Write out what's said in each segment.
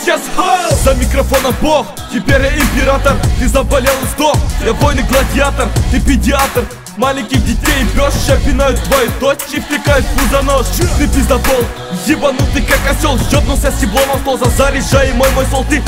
сейчас. За микрофоном бог, теперь я император. Ты заболел и сдох, я воин и гладиатор. Ты педиатр, маленьких детей бьешь. Ща пинают твою дочь и втыкают в пузо нож. Ты пиздобол, ебанутый как осел. Ёбнулся с еблом на стол, заряжаемый мой сол. Ты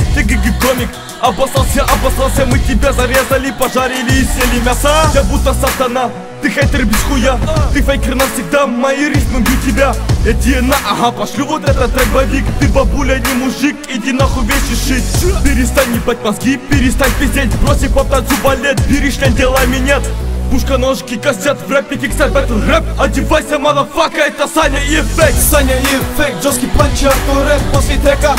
комик. Обоссался, мы тебя зарезали, пожарили и сели мясо. Я будто сатана, ты хейтер без хуя. Ты фейкер навсегда, мои рифмы бьют тебя. Я DNA, ага, пошлю вот этот трек бобик. Ты бабуля, не мужик, иди нахуй вещи шить. Перестань ебать мозги, перестань пиздеть. Брось по танцу балет, бери шлем, делай минет. Пушка, ножки костят в рэпе, кикстарт, бэтл, рэп. Одевайся, мадафака, это Саня и Эффект. Саня и Эффект, жесткий панч, рэп после трека.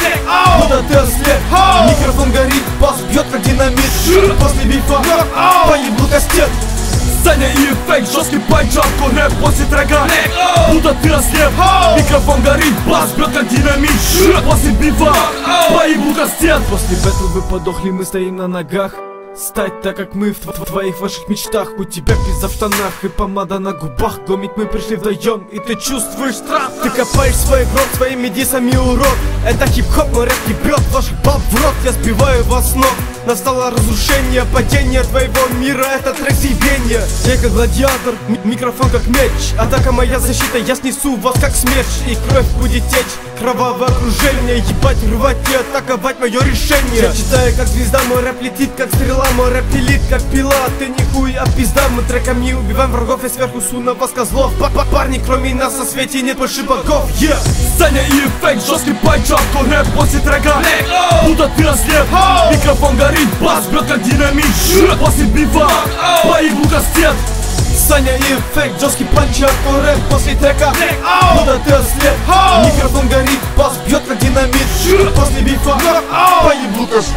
Куда ты ослеп? Микрофон горит, бас бьет как динамит. После бифа, поеблу костет. Саня и Эффект, жесткий панч, рэп после трека. Куда ты ослеп? Микрофон горит, бас бьет как динамит. После бифа, поеблу костет. После бэтл вы подохли, мы стоим на ногах. Стать так, как мы в твоих ваших мечтах. У тебя пизда в штанах и помада на губах. Гомить мы пришли вдвоем, и ты чувствуешь страх. Ты копаешь свой гроб своими дисами, урод. Это хип-хоп, но рэп ебет ваших баб в рот. Я сбиваю вас с ног. Настало разрушение, падение твоего мира. Это трек съебенья. Я как гладиатор, микрофон как меч. Атака моя защита, я снесу вас как смерч. И кровь будет течь, кровавое окружение. Ебать, рвать и атаковать мое решение. Я читаю как звезда, мой рэп летит как стрела. Мой рэп пилит как пила, ты нихуй, а пизда. Мы треком не убиваем врагов, я сверху су на вас козлов. Парни, кроме нас на свете нет больше богов. Саня и Эффект, жесткий панч, рэп после трека. Куда ты ослеп? Микрофон горит, бас бьет как динамит. После бифа, поеблу костет. Саня и Эффект, жесткий панч, рэп после трека. Куда ты ослеп? Микрофон горит, бас бьет как динамит. После бифа, поеблу костет.